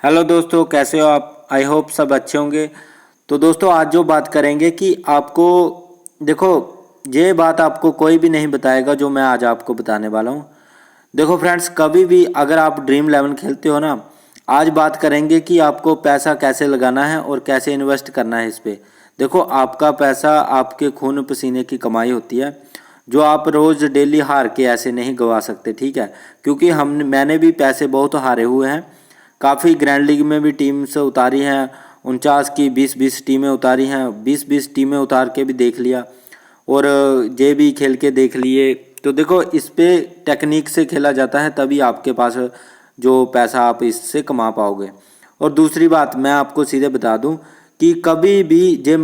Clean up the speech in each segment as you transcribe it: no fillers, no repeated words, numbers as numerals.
Hello दोस्तों, कैसे हो आप? आई होप सब अच्छे होंगे। तो दोस्तों, आज जो बात करेंगे कि आपको देखो, ये बात आपको कोई भी नहीं बताएगा जो मैं आज आपको बताने वाला हूँ। देखो फ्रेंड्स, कभी भी अगर आप ड्रीम 11 खेलते हो ना, आज बात करेंगे कि आपको पैसा कैसे लगाना है और कैसे इन्वेस्ट करना है इस पे। देखो, आपका पैसा आपके खून पसीने की कमाई होती है, जो आप रोज़ डेली हार के ऐसे नहीं गवा सकते, ठीक है? क्योंकि मैंने भी पैसे बहुत हारे हुए हैं। काफ़ी ग्रैंड लीग में भी टीम्स उतारी हैं, 49 की 20-20 टीमें उतारी हैं, 20-20 टीमें उतार के भी देख लिया और जे भी खेल के देख लिए। तो देखो, इस पे टेक्निक से खेला जाता है, तभी आपके पास जो पैसा आप इससे कमा पाओगे। और दूसरी बात मैं आपको सीधे बता दूं कि कभी भी जे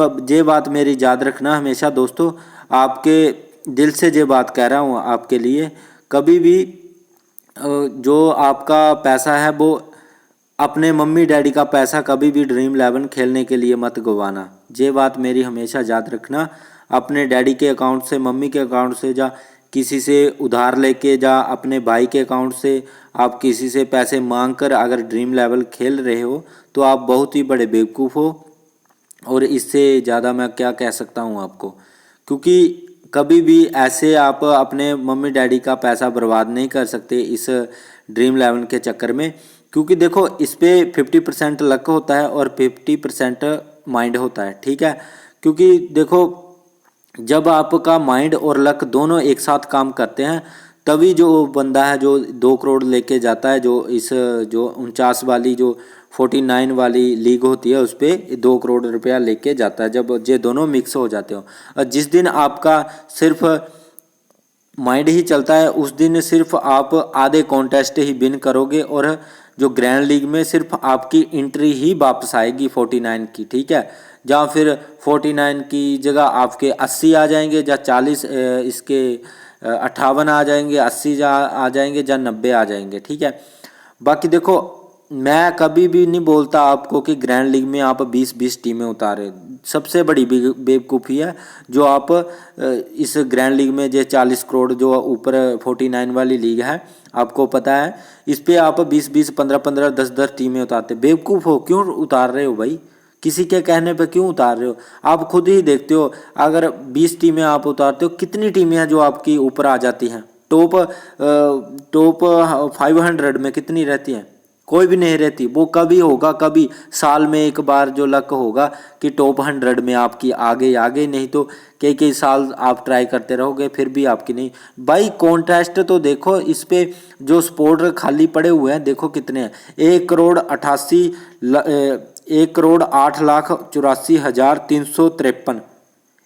बात मेरी याद रखना हमेशा दोस्तों, आपके दिल से जे बात कह रहा हूँ आपके लिए, कभी भी जो आपका पैसा है वो अपने मम्मी डैडी का पैसा कभी भी ड्रीम 11 खेलने के लिए मत गंवाना। ये बात मेरी हमेशा याद रखना। अपने डैडी के अकाउंट से, मम्मी के अकाउंट से, जा किसी से उधार लेके, जा अपने भाई के अकाउंट से आप किसी से पैसे मांग कर अगर ड्रीम 11 खेल रहे हो तो आप बहुत ही बड़े बेवकूफ़ हो। और इससे ज़्यादा मैं क्या कह सकता हूँ आपको, क्योंकि कभी भी ऐसे आप अपने मम्मी डैडी का पैसा बर्बाद नहीं कर सकते इस ड्रीम 11 के चक्कर में। क्योंकि देखो, इस पे 50% लक होता है और 50% माइंड होता है, ठीक है? क्योंकि देखो, जब आपका माइंड और लक दोनों एक साथ काम करते हैं, तभी जो बंदा है जो 2 करोड़ लेके जाता है, जो 49 वाली, जो 49 वाली लीग होती है, उस पर 2 करोड़ रुपया लेके जाता है, जब ये दोनों मिक्स हो जाते हो। और जिस दिन आपका सिर्फ माइंड ही चलता है, उस दिन सिर्फ आप आधे कॉन्टेस्ट ही विन करोगे और जो ग्रैंड लीग में सिर्फ आपकी एंट्री ही वापस आएगी 49 की, ठीक है? जहाँ फिर 49 की जगह आपके 80 आ जाएंगे, या 40 इसके 58 आ जाएंगे, 80 जा आ जाएंगे, या 90 आ जाएंगे, ठीक है? बाकी देखो, मैं कभी भी नहीं बोलता आपको कि ग्रैंड लीग में आप 20-20 टीमें उतारे। सबसे बड़ी बेवकूफ़ी है जो आप इस ग्रैंड लीग में जो 40 करोड़ जो ऊपर 49 वाली लीग है, आपको पता है, इस पे आप 20-20, 15-15, 10-10 टीमें उतारते। बेवकूफ़ हो, क्यों उतार रहे हो भाई? किसी के कहने पे क्यों उतार रहे हो? आप खुद ही देखते हो, अगर 20 टीमें आप उतारते हो, कितनी टीमें हैं जो आपकी ऊपर आ जाती हैं? टॉप 500 में कितनी रहती हैं? कोई भी नहीं रहती। वो कभी होगा, कभी साल में एक बार जो लक होगा कि टॉप 100 में आपकी आगे आगे, नहीं तो कई कई साल आप ट्राई करते रहोगे फिर भी आपकी नहीं। भाई कॉन्टेस्ट तो देखो, इस पे जो स्पोर्ट खाली पड़े हुए हैं देखो कितने हैं। 1,08,84,353।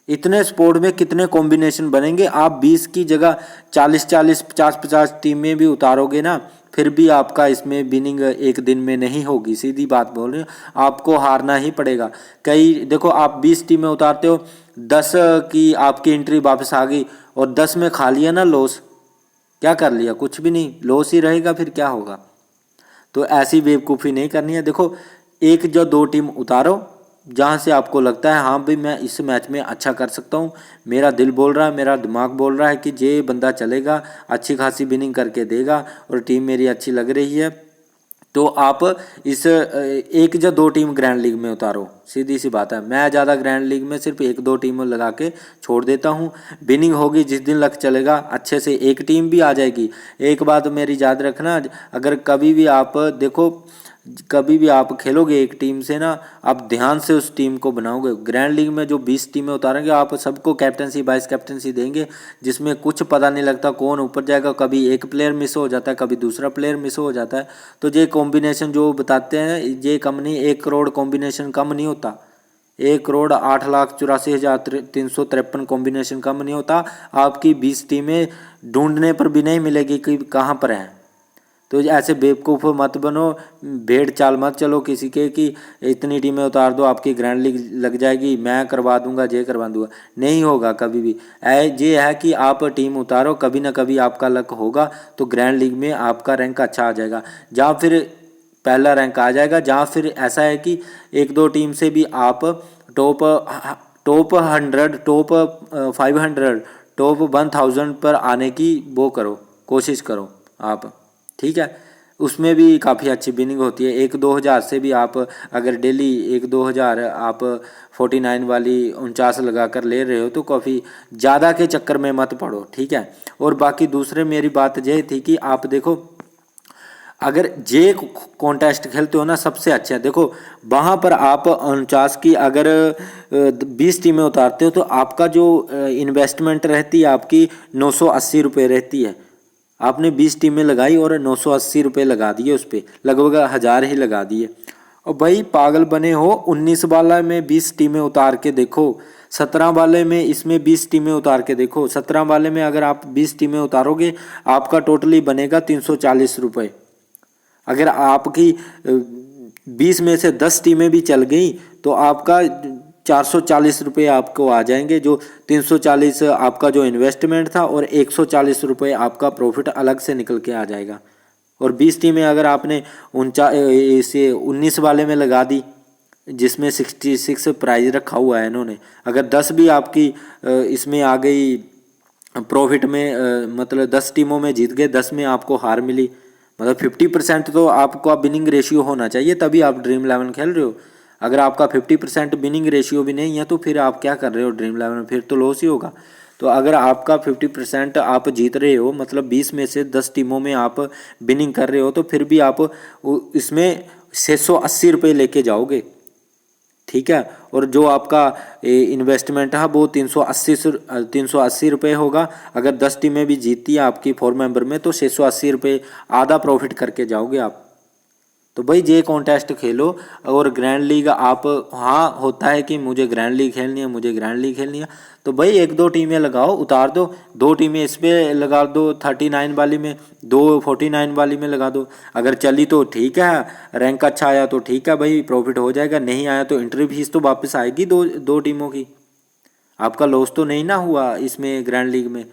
इतने स्पोर्ट में कितने कॉम्बिनेशन बनेंगे? आप 20 की जगह 40-40, 50-50 टीमें भी उतारोगे ना, फिर भी आपका इसमें विनिंग एक दिन में नहीं होगी। सीधी बात बोल रही हूँ, आपको हारना ही पड़ेगा। कई देखो, आप 20 टीमें उतारते हो, 10 की आपकी एंट्री वापस आ गई और 10 में खा लिया ना लॉस, क्या कर लिया? कुछ भी नहीं, लॉस ही रहेगा, फिर क्या होगा? तो ऐसी बेवकूफ़ी नहीं करनी है। देखो, एक जो 2 टीम उतारो जहाँ से आपको लगता है हाँ भाई मैं इस मैच में अच्छा कर सकता हूँ, मेरा दिल बोल रहा है, मेरा दिमाग बोल रहा है कि ये बंदा चलेगा, अच्छी खासी विनिंग करके देगा और टीम मेरी अच्छी लग रही है, तो आप इस एक या 2 टीम ग्रैंड लीग में उतारो। सीधी सी बात है। मैं ज़्यादा ग्रैंड लीग में सिर्फ 1-2 टीम लगा के छोड़ देता हूँ। विनिंग होगी जिस दिन लक चलेगा अच्छे से एक टीम भी आ जाएगी। एक बात मेरी याद रखना, अगर कभी भी आप देखो, कभी भी आप खेलोगे एक टीम से ना, आप ध्यान से उस टीम को बनाओगे। ग्रैंड लीग में जो 20 टीमें उतारेंगे, आप सबको कैप्टनसी वाइस कैप्टनसी देंगे, जिसमें कुछ पता नहीं लगता कौन ऊपर जाएगा। कभी एक प्लेयर मिस हो जाता है, कभी दूसरा प्लेयर मिस हो जाता है। तो ये कॉम्बिनेशन जो बताते हैं, ये कम नहीं, 1 करोड़ कॉम्बिनेशन कम नहीं होता। 1,08,84,353 कॉम्बिनेशन कम नहीं होता। आपकी 20 टीमें ढूंढने पर भी नहीं मिलेगी कि कहाँ पर हैं। तो ऐसे बेवकूफ़ मत बनो, भेड़ चाल मत चलो किसी के कि इतनी टीमें उतार दो आपकी ग्रैंड लीग लग जाएगी, मैं करवा दूंगा, ये करवा दूंगा। नहीं होगा कभी भी। ये है कि आप टीम उतारो, कभी ना कभी आपका लक होगा तो ग्रैंड लीग में आपका रैंक अच्छा आ जाएगा, जहाँ फिर पहला रैंक आ जाएगा। जहाँ फिर ऐसा है कि 1-2 टीम से भी आप टॉप टॉप 100, टॉप 500, टॉप 1000 पर आने की वो करो, कोशिश करो आप, ठीक है? उसमें भी काफ़ी अच्छी बिनिंग होती है। 1-2 हज़ार से भी आप अगर डेली 1-2 हज़ार आप 49 वाली 49 लगा कर ले रहे हो तो काफ़ी ज़्यादा के चक्कर में मत पड़ो, ठीक है। और बाकी दूसरे मेरी बात यह थी कि आप देखो, अगर जे कॉन्टेस्ट खेलते हो ना, सबसे अच्छा देखो वहाँ पर आप 49 की अगर 20 टीमें उतारते हो तो आपका जो इन्वेस्टमेंट रहती है आपकी 980 रुपये रहती है। आपने 20 टीमें लगाई और 980 रुपये लगा दिए, उस पर लगभग 1000 ही लगा दिए। और भाई पागल बने हो, 19 वाला में 20 टीमें उतार के देखो, 17 वाले में इसमें 20 टीमें उतार के देखो। 17 वाले में अगर आप 20 टीमें उतारोगे आपका टोटली बनेगा 340 रुपये। अगर आपकी 20 में से 10 टीमें भी चल गई तो आपका 440 रुपये आपको आ जाएंगे, जो 340 आपका जो इन्वेस्टमेंट था और 140 रुपये आपका प्रॉफिट अलग से निकल के आ जाएगा। और 20 टीमें अगर आपने 19 वाले में लगा दी जिसमें 66 प्राइज रखा हुआ है इन्होंने, अगर 10 भी आपकी इसमें आ गई प्रॉफिट में, मतलब 10 टीमों में जीत गए, 10 में आपको हार मिली, मतलब 50% तो आपको विनिंग रेशियो होना चाहिए तभी आप ड्रीम 11 खेल रहे हो। अगर आपका 50% विनिंग रेशियो भी नहीं है तो फिर आप क्या कर रहे हो ड्रीम 11 में, फिर तो लॉस ही होगा। तो अगर आपका 50% आप जीत रहे हो, मतलब 20 में से 10 टीमों में आप विनिंग कर रहे हो, तो फिर भी आप इसमें 680 रुपये लेके जाओगे, ठीक है। और जो आपका इन्वेस्टमेंट है वो 380 रुपये होगा। अगर 10 टीमें भी जीतती है आपकी 4 मेंबर में तो 680 रुपये आधा प्रॉफिट करके जाओगे आप। तो भाई ये कॉन्टेस्ट खेलो। और ग्रैंड लीग आप, हाँ होता है कि मुझे ग्रैंड लीग खेलनी है, मुझे ग्रैंड लीग खेलनी है, तो भाई 1-2 टीमें लगाओ, उतार दो, 2 टीमें इस पर लगा दो 39 वाली में, 2 49 वाली में लगा दो। अगर चली तो ठीक है, रैंक अच्छा आया तो ठीक है भाई, प्रॉफिट हो जाएगा, नहीं आया तो एंट्री फीस तो वापस आएगी दो टीमों की। आपका लॉस तो नहीं ना हुआ इसमें ग्रैंड लीग में।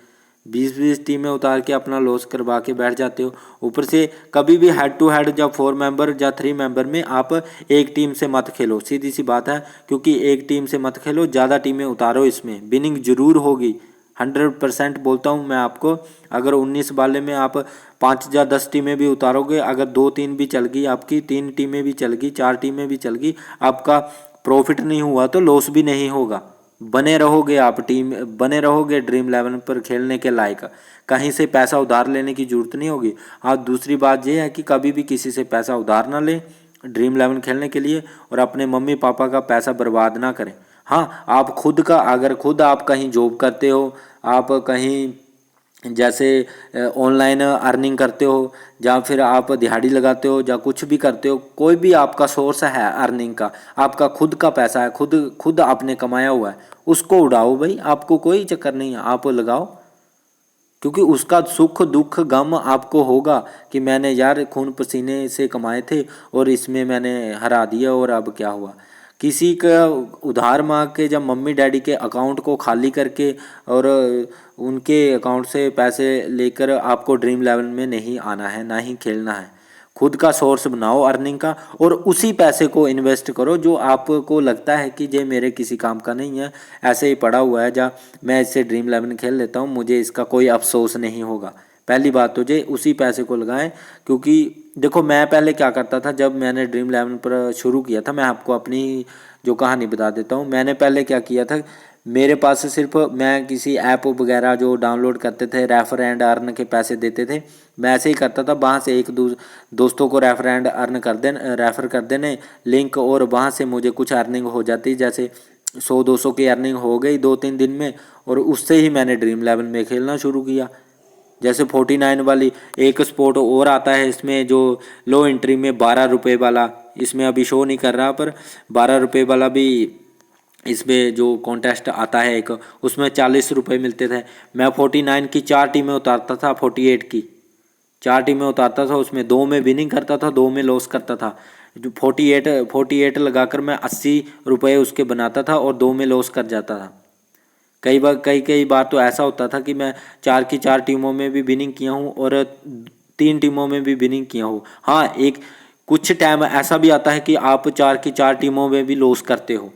20-20 टीमें उतार के अपना लॉस करवा के बैठ जाते हो। ऊपर से कभी भी हेड टू हेड जब 4 मेंबर या 3 मेंबर में आप एक टीम से मत खेलो, सीधी सी बात है, क्योंकि एक टीम से मत खेलो, ज़्यादा टीमें उतारो, इसमें विनिंग जरूर होगी। 100% बोलता हूँ मैं आपको। अगर 19 वाले में आप 5 या 10 टीमें भी उतारोगे, अगर 2-3 भी चल गई आपकी, 3 टीमें भी चल गई, 4 टीमें भी चल गई, आपका प्रॉफिट नहीं हुआ तो लॉस भी नहीं होगा। बने रहोगे आप टीम, बने रहोगे ड्रीम 11 पर खेलने के लायक, कहीं से पैसा उधार लेने की जरूरत नहीं होगी। हाँ दूसरी बात यह है कि कभी भी किसी से पैसा उधार ना लें ड्रीम 11 खेलने के लिए, और अपने मम्मी पापा का पैसा बर्बाद ना करें। हाँ आप खुद का, अगर खुद आप कहीं जॉब करते हो, आप कहीं जैसे ऑनलाइन अर्निंग करते हो, या फिर आप दिहाड़ी लगाते हो, या कुछ भी करते हो, कोई भी आपका सोर्स है अर्निंग का, आपका खुद का पैसा है, खुद आपने कमाया हुआ है, उसको उड़ाओ भाई, आपको कोई चक्कर नहीं है, आप लगाओ। क्योंकि उसका सुख दुख गम आपको होगा कि मैंने यार खून पसीने से कमाए थे और इसमें मैंने हरा दिया और अब क्या हुआ। किसी का उधार मांग के जब मम्मी डैडी के अकाउंट को खाली करके और उनके अकाउंट से पैसे लेकर आपको ड्रीम 11 में नहीं आना है, ना ही खेलना है। खुद का सोर्स बनाओ अर्निंग का और उसी पैसे को इन्वेस्ट करो जो आपको लगता है कि ये मेरे किसी काम का नहीं है, ऐसे ही पड़ा हुआ है, जा मैं इससे ड्रीम 11 खेल लेता हूँ, मुझे इसका कोई अफसोस नहीं होगा। पहली बात तो ये उसी पैसे को लगाएं। क्योंकि देखो मैं पहले क्या करता था, जब मैंने ड्रीम 11 पर शुरू किया था, मैं आपको अपनी जो कहानी बता देता हूँ। मैंने पहले क्या किया था, मेरे पास सिर्फ, मैं किसी ऐप वगैरह जो डाउनलोड करते थे रेफर एंड अर्न के पैसे देते थे, मैं ऐसे ही करता था, वहाँ से एक दोस्तों को रेफर एंड अर्न कर देने, रेफ़र कर देने लिंक, और वहाँ से मुझे कुछ अर्निंग हो जाती, जैसे 100-200 की अर्निंग हो गई 2-3 दिन में, और उससे ही मैंने ड्रीम 11 में खेलना शुरू किया। जैसे 49 वाली एक स्पोर्ट और आता है इसमें, जो लो एंट्री में 12 रुपये वाला, इसमें अभी शो नहीं कर रहा, पर 12 रुपये वाला भी इसमें जो कॉन्टेस्ट आता है एक, उसमें 40 रुपये मिलते थे। मैं 49 की 4 टीमें उतारता था, 48 की 4 टीमें उतारता था, उसमें 2 में विनिंग करता था, 2 में लॉस करता था। जो 48 लगाकर मैं 80 रुपये उसके बनाता था और 2 में लॉस कर जाता था। कई बार तो ऐसा होता था कि मैं 4 की 4 टीमों में भी विनिंग किया हूँ और 3 टीमों में भी विनिंग किया हूँ। हाँ एक कुछ टाइम ऐसा भी आता है कि आप 4 की 4 टीमों में भी लॉस करते हो,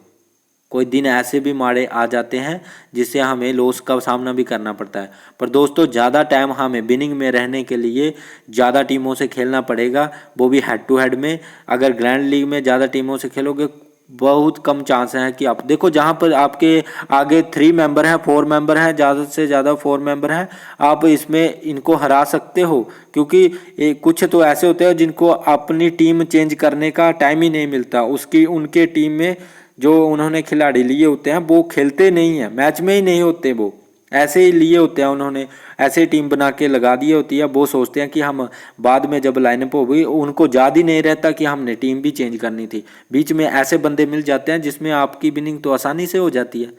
कोई दिन ऐसे भी माड़े आ जाते हैं जिससे हमें लॉस का सामना भी करना पड़ता है। पर दोस्तों ज़्यादा टाइम हमें विनिंग में रहने के लिए ज़्यादा टीमों से खेलना पड़ेगा, वो भी हेड टू हेड में। अगर ग्रैंड लीग में ज़्यादा टीमों से खेलोगे बहुत कम चांस है कि आप देखो, जहाँ पर आपके आगे 3 मेंबर हैं, 4 मेंबर हैं, ज़्यादा से ज़्यादा 4 मेंबर हैं, आप इसमें इनको हरा सकते हो। क्योंकि कुछ तो ऐसे होते हैं जिनको अपनी टीम चेंज करने का टाइम ही नहीं मिलता, उसकी उनके टीम में जो उन्होंने खिलाड़ी लिए होते हैं वो खेलते नहीं हैं, मैच में ही नहीं होते, वो ऐसे ही लिए होते हैं, उन्होंने ऐसे टीम बना के लगा दी होती है। वो सोचते हैं कि हम बाद में जब लाइनअप हो गई, उनको याद ही नहीं रहता कि हमने टीम भी चेंज करनी थी। बीच में ऐसे बंदे मिल जाते हैं जिसमें आपकी विनिंग तो आसानी से हो जाती है।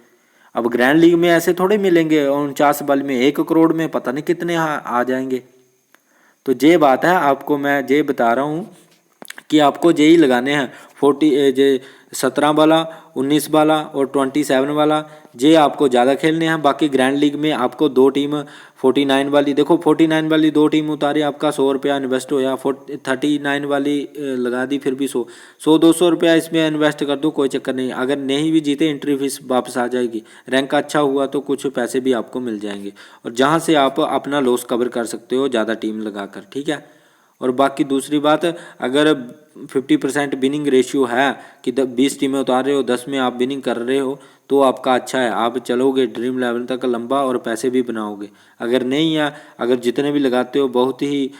अब ग्रैंड लीग में ऐसे थोड़े मिलेंगे, 49 बॉल में 1 करोड़ में पता नहीं कितने आ जाएंगे। तो ये बात है, आपको मैं ये बता रहा हूँ कि आपको यही लगाने हैं 17 वाला, 19 वाला और 27 वाला, ये आपको ज़्यादा खेलने हैं। बाकी ग्रैंड लीग में आपको 2 टीम 49 वाली, देखो 49 वाली 2 टीम उतारी, आपका 100 रुपया इन्वेस्ट हो या 39 वाली लगा दी, फिर भी 100-200 रुपया इसमें इन्वेस्ट कर दो, कोई चक्कर नहीं। अगर नहीं भी जीते एंट्री फीस वापस आ जाएगी, रैंक अच्छा हुआ तो कुछ पैसे भी आपको मिल जाएंगे, और जहाँ से आप अपना लॉस कवर कर सकते हो ज़्यादा टीम लगाकर, ठीक है। और बाकी दूसरी बात, अगर 50% विनिंग रेशियो है कि 20 टीमें उतार रहे हो, 10 में आप विनिंग कर रहे हो, तो आपका अच्छा है, आप चलोगे ड्रीम लेवल तक लंबा और पैसे भी बनाओगे। अगर नहीं है, अगर जितने भी लगाते हो बहुत ही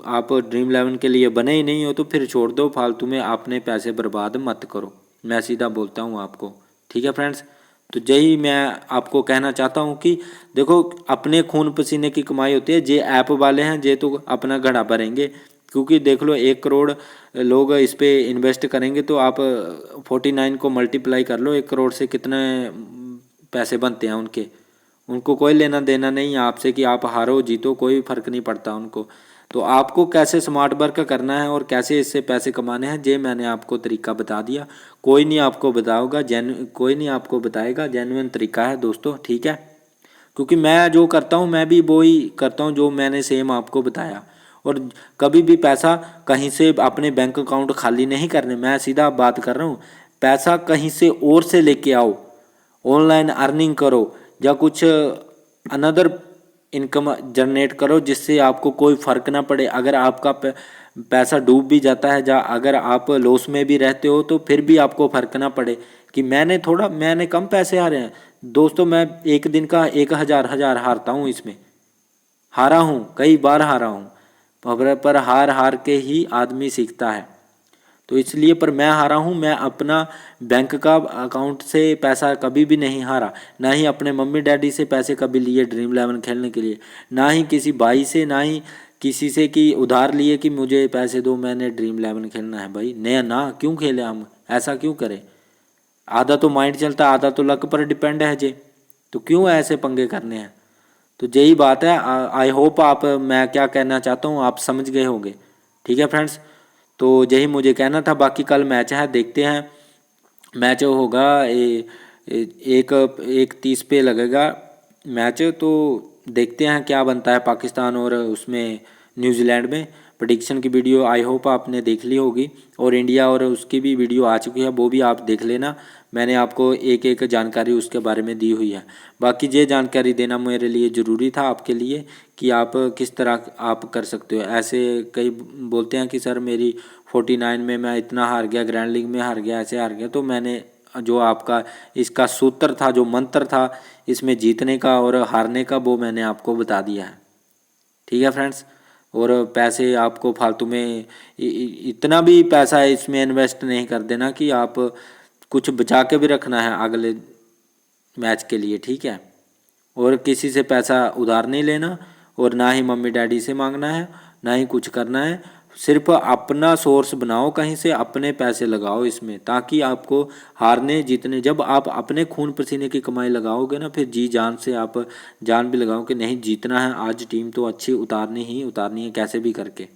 आप ड्रीम लेवल के लिए बने ही नहीं हो, तो फिर छोड़ दो, फालतू में अपने पैसे बर्बाद मत करो, मैं सीधा बोलता हूँ आपको, ठीक है फ्रेंड्स। तो यही मैं आपको कहना चाहता हूँ कि देखो, अपने खून पसीने की कमाई होती है, जे ऐप वाले हैं जे तो अपना घड़ा भरेंगे, क्योंकि देख लो 1 करोड़ लोग इस पे इन्वेस्ट करेंगे, तो आप 49 को मल्टीप्लाई कर लो 1 करोड़ से, कितने पैसे बनते हैं उनके। उनको कोई लेना देना नहीं है आपसे कि आप हारो जीतो, कोई फर्क नहीं पड़ता उनको। तो आपको कैसे स्मार्ट वर्क करना है और कैसे इससे पैसे कमाने हैं, ये मैंने आपको तरीका बता दिया। कोई नहीं आपको बताओगा, कोई नहीं आपको बताएगा, जेन्युइन तरीका है दोस्तों, ठीक है। क्योंकि मैं जो करता हूँ मैं भी वो ही करता हूँ जो मैंने सेम आपको बताया। और कभी भी पैसा कहीं से अपने बैंक अकाउंट खाली नहीं करने, मैं सीधा बात कर रहा हूँ, पैसा कहीं से और से लेके आओ, ऑनलाइन अर्निंग करो या कुछ अनदर इनकम जनरेट करो, जिससे आपको कोई फ़र्क ना पड़े। अगर आपका पैसा डूब भी जाता है या अगर आप लॉस में भी रहते हो, तो फिर भी आपको फ़र्क ना पड़े कि मैंने कम पैसे हारे हैं। दोस्तों मैं एक दिन का 1000 हारता हूँ, इसमें हारा हूँ, कई बार हारा हूँ, पर हार हार के ही आदमी सीखता है। तो इसलिए पर मैं हारा हूँ, मैं अपना बैंक का अकाउंट से पैसा कभी भी नहीं हारा, ना ही अपने मम्मी डैडी से पैसे कभी लिए ड्रीम इलेवन खेलने के लिए, ना ही किसी भाई से, ना ही किसी से कि उधार लिए कि मुझे पैसे दो, मैंने ड्रीम इलेवन खेलना है। भाई नहीं ना, क्यों खेले हम, ऐसा क्यों करें। आधा तो माइंड चलता है, आधा तो लक पर डिपेंड है जे, तो क्यों ऐसे पंगे करने हैं। तो यही बात है। आई होप आप मैं क्या कहना चाहता हूँ आप समझ गए होंगे, ठीक है फ्रेंड्स। तो यही मुझे कहना था, बाकी कल मैच है, देखते हैं। मैच होगा एक 30 पे लगेगा मैच, तो देखते हैं क्या बनता है पाकिस्तान और उसमें न्यूजीलैंड में। प्रेडिक्शन की वीडियो आई होप आपने देख ली होगी, और इंडिया और उसकी भी वीडियो आ चुकी है, वो भी आप देख लेना। मैंने आपको एक एक जानकारी उसके बारे में दी हुई है। बाकी ये जानकारी देना मेरे लिए ज़रूरी था आपके लिए कि आप किस तरह आप कर सकते हो। ऐसे कई बोलते हैं कि सर मेरी 49 में मैं इतना हार गया, ग्रैंड लीग में हार गया, ऐसे हार गया। तो मैंने जो आपका इसका सूत्र था, जो मंत्र था इसमें जीतने का और हारने का, वो मैंने आपको बता दिया है, ठीक है फ्रेंड्स। और पैसे आपको फालतू में इतना भी पैसा इसमें इन्वेस्ट नहीं कर देना कि आप कुछ बचा के भी रखना है अगले मैच के लिए, ठीक है। और किसी से पैसा उधार नहीं लेना, और ना ही मम्मी डैडी से मांगना है, ना ही कुछ करना है। सिर्फ अपना सोर्स बनाओ, कहीं से अपने पैसे लगाओ इसमें, ताकि आपको हारने जीतने, जब आप अपने खून पसीने की कमाई लगाओगे ना, फिर जी जान से आप जान भी लगाओ कि नहीं जीतना है आज, टीम तो अच्छी उतारनी ही उतारनी है कैसे भी करके,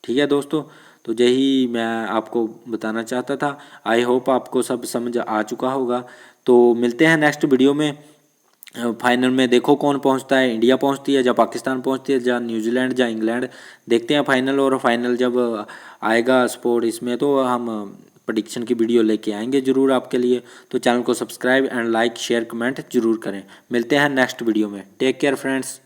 ठीक है दोस्तों। तो यही मैं आपको बताना चाहता था। आई होप आपको सब समझ आ चुका होगा। तो मिलते हैं नेक्स्ट वीडियो में। फाइनल में देखो कौन पहुंचता है, इंडिया पहुंचती है या पाकिस्तान पहुंचती है या न्यूजीलैंड या इंग्लैंड, देखते हैं फाइनल। और फाइनल जब आएगा स्पोर्ट इसमें, तो हम प्रेडिक्शन की वीडियो लेके आएंगे ज़रूर आपके लिए। तो चैनल को subscribe and like share comment जरूर करें। मिलते हैं नेक्स्ट वीडियो में। Take care friends.